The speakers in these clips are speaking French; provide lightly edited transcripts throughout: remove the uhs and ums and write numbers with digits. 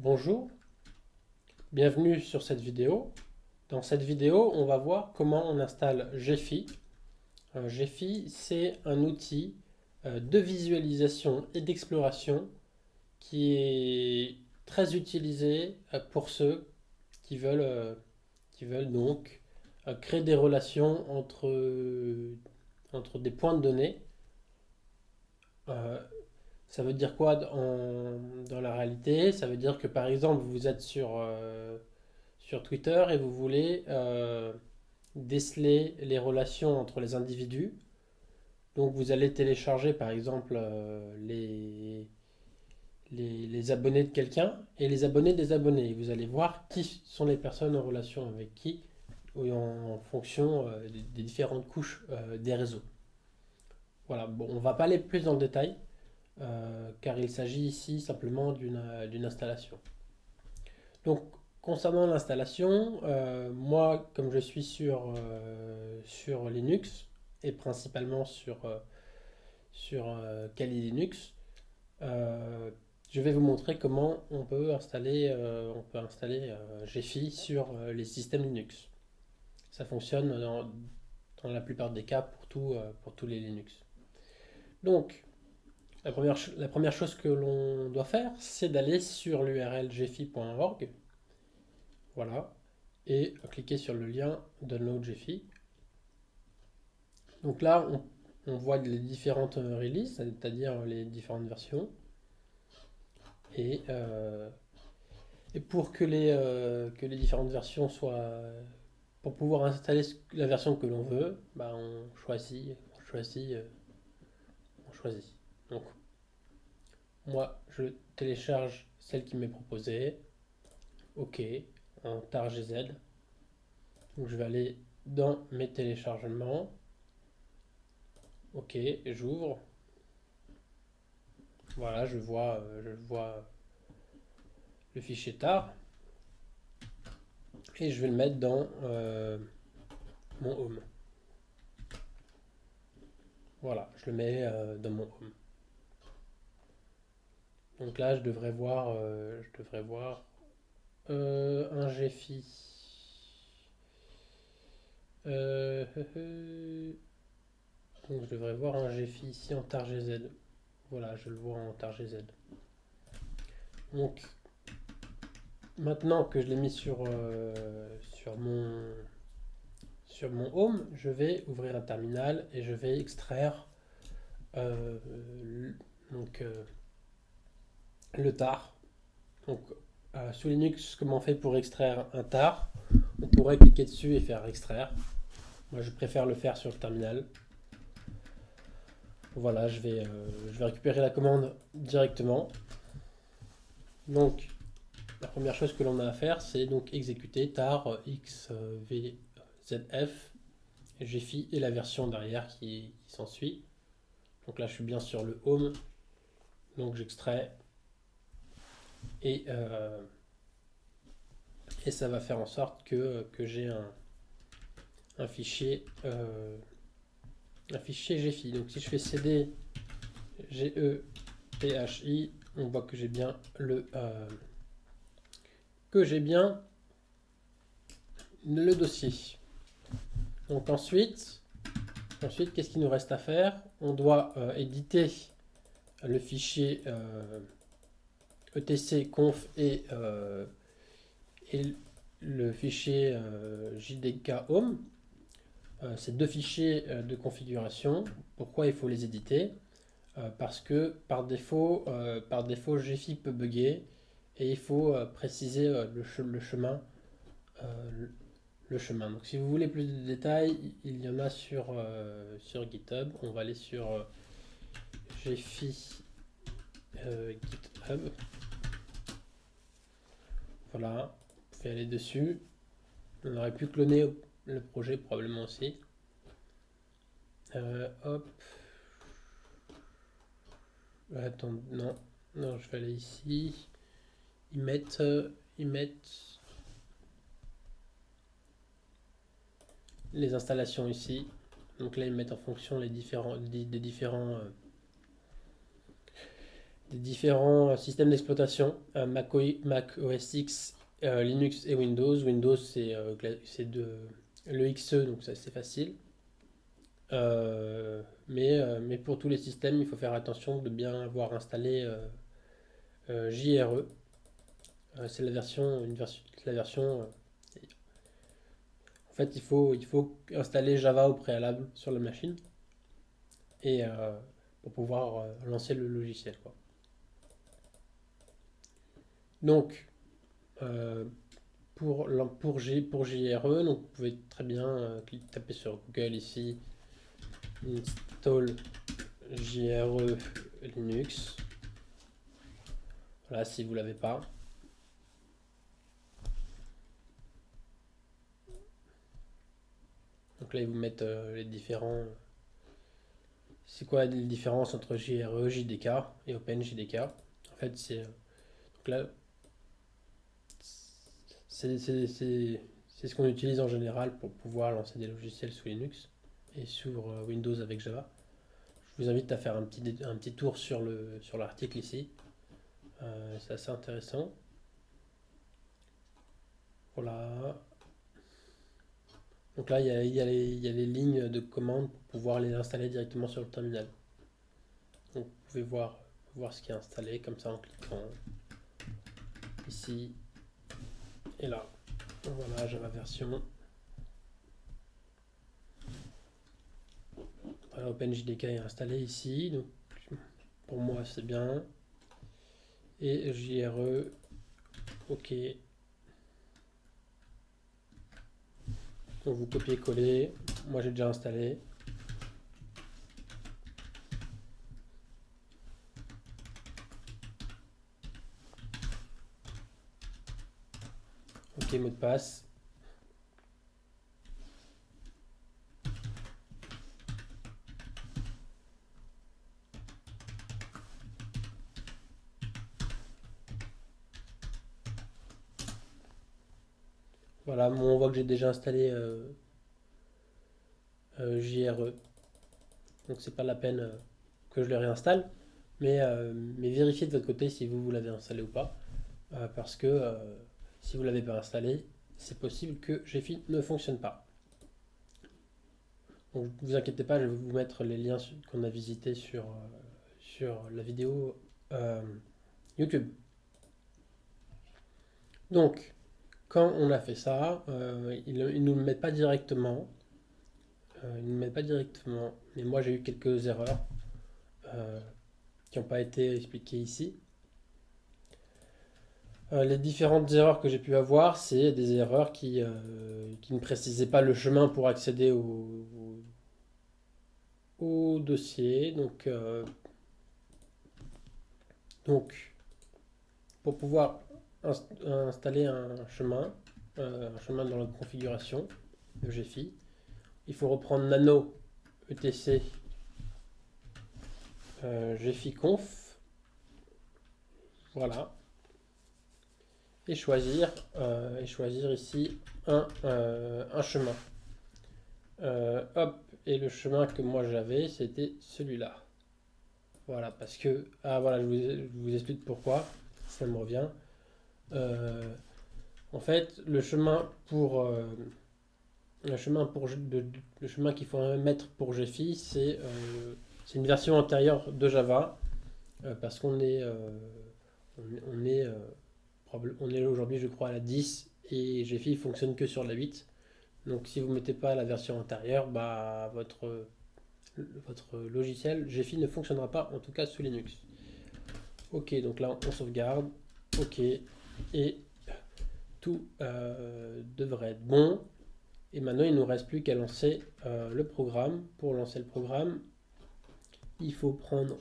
Bonjour, bienvenue sur cette vidéo. Dans cette vidéo, on va voir comment on installe Gephi. Gephi, c'est un outil de visualisation et d'exploration qui est très utilisé pour ceux qui veulent donc créer des relations entre des points de données. Euh, Ça veut dire quoi dans la réalité? Ça veut dire que par exemple, vous êtes sur Twitter et vous voulez déceler les relations entre les individus. Donc vous allez télécharger par exemple les abonnés de quelqu'un et les abonnés des abonnés. Et vous allez voir qui sont les personnes en relation avec qui ou en fonction des différentes couches des réseaux. Voilà, bon, on ne va pas aller plus dans le détail car il s'agit ici simplement d'une installation. Donc, concernant l'installation, moi, comme je suis sur Linux et principalement sur Kali Linux, euh, je vais vous montrer comment on peut installer Gephi sur les systèmes Linux. Ça fonctionne dans la plupart des cas pour tous les Linux. Donc, la première chose que l'on doit faire, c'est d'aller sur l'URL gephi.org. Voilà. Et cliquer sur le lien Download Gephi. Donc là, on voit les différentes releases, c'est-à-dire les différentes versions. Et, euh, et pour que les différentes versions soient. Pour pouvoir installer la version que l'on veut, bah on choisit. Donc, moi, je télécharge celle qui m'est proposée. OK, en tar GZ. Donc, je vais aller dans mes téléchargements. OK, j'ouvre. Voilà, je vois le fichier tar et je vais le mettre dans mon home. Voilà, je le mets dans mon home. Donc là, je devrais voir un Gephi. Euh, donc je devrais voir un Gephi ici en tar GZ. Voilà, je le vois en tar GZ. Donc maintenant que je l'ai mis sur mon home, je vais ouvrir un terminal et je vais extraire euh, donc, le tar. Donc, sous Linux, comment on fait pour extraire un tar? On pourrait cliquer dessus et faire extraire. Moi, je préfère le faire sur le terminal. Voilà, je vais récupérer la commande directement. Donc, la première chose que l'on a à faire, c'est donc exécuter tar xvzf Gephi et la version derrière qui s'ensuit. Donc là, je suis bien sur le home. Donc, j'extrais et, euh, et ça va faire en sorte que j'ai un fichier Gephi. Donc si je fais cd gephi, on voit que j'ai bien le dossier. Donc ensuite qu'est-ce qu'il nous reste à faire? On doit éditer le fichier etc conf et le fichier jdk home. Ces deux fichiers de configuration. Pourquoi il faut les éditer? Parce que par défaut, Gephi peut bugger et il faut préciser le chemin. euh, le chemin. Donc, si vous voulez plus de détails, il y en a sur GitHub. On va aller sur Gephi GitHub. Voilà, vous pouvez aller dessus. On aurait pu cloner le projet probablement aussi. Hop. Attends, non, non, je vais aller ici. Ils mettent les installations ici. Donc là, ils mettent en fonction des des différents systèmes d'exploitation, Mac OS X, Linux et Windows. Windows, le XE, donc ça c'est facile. Mais pour tous les systèmes, il faut faire attention de bien avoir installé JRE. C'est la version. En fait, il faut installer Java au préalable sur la machine et pour pouvoir lancer le logiciel, quoi. Donc, euh, pour JRE, donc vous pouvez très bien taper sur Google ici, install JRE Linux. Voilà, si vous l'avez pas. Donc là, ils vous mettent les différents. C'est quoi les différences entre JRE, JDK et OpenJDK? En fait, donc là, c'est ce qu'on utilise en général pour pouvoir lancer des logiciels sous Linux et sur Windows avec Java. Je vous invite à faire un petit tour sur l'article ici. C'est assez intéressant. Voilà. Donc là, il y a les lignes de commande pour pouvoir les installer directement sur le terminal. Donc vous pouvez voir ce qui est installé comme ça en cliquant ici et là. Voilà, Java version. Voilà, OpenJDK est installé ici. Donc pour moi, c'est bien. Et JRE, OK. Donc vous copiez-coller. Moi, j'ai déjà installé. OK, mot de passe. Voilà, on voit que j'ai déjà installé JRE. Donc c'est pas la peine que je le réinstalle. Mais vérifiez de votre côté si vous l'avez installé ou pas. Parce que si vous ne l'avez pas installé, c'est possible que GFI ne fonctionne pas. Donc ne vous inquiétez pas, je vais vous mettre les liens qu'on a visités sur la vidéo YouTube. Donc, quand on a fait ça, ils ne nous le mettent pas directement. Ils ne nous mettent pas directement. Mais moi, j'ai eu quelques erreurs qui n'ont pas été expliquées ici. Les différentes erreurs que j'ai pu avoir, c'est des erreurs qui ne précisaient pas le chemin pour accéder au dossier. Donc, pour pouvoir installer un chemin dans la configuration de GFI, il faut reprendre nano etc GFI conf. Voilà. Et choisir ici un chemin. Hop, et le chemin que moi j'avais, c'était celui-là. Voilà, parce que. Ah voilà, je vous explique pourquoi, ça me revient. En fait, le chemin qu'il faut mettre pour GFI, c'est une version antérieure de Java, parce qu'on est, on est, on est aujourd'hui, je crois, à la 10 et GFI fonctionne que sur la 8. Donc si vous ne mettez pas la version antérieure, bah, votre logiciel GFI ne fonctionnera pas, en tout cas sous Linux. Ok, donc là on sauvegarde. Ok, et tout devrait être bon. Et maintenant il ne nous reste plus qu'à lancer le programme. Pour lancer le programme, il faut prendre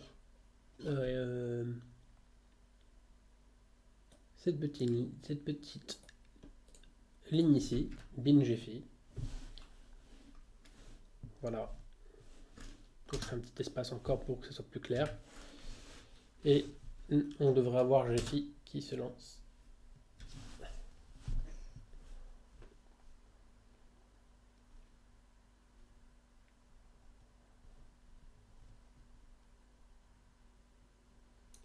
cette petite ligne ici, bin GFI. Voilà. Donc je fais un petit espace encore pour que ce soit plus clair. Et on devrait avoir GFI qui se lance.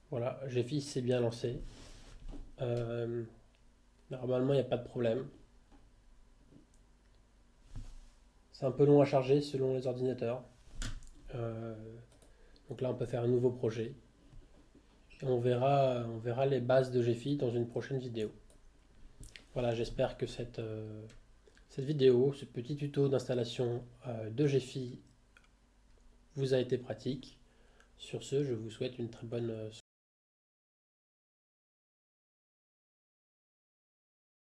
Voilà, GFI s'est bien lancé. Euh, Normalement, il n'y a pas de problème. C'est un peu long à charger selon les ordinateurs. Euh, donc là, on peut faire un nouveau projet. Et on verra les bases de GFI dans une prochaine vidéo. Voilà, j'espère que cette vidéo, ce petit tuto d'installation de GFI vous a été pratique. Sur ce, je vous souhaite une très bonne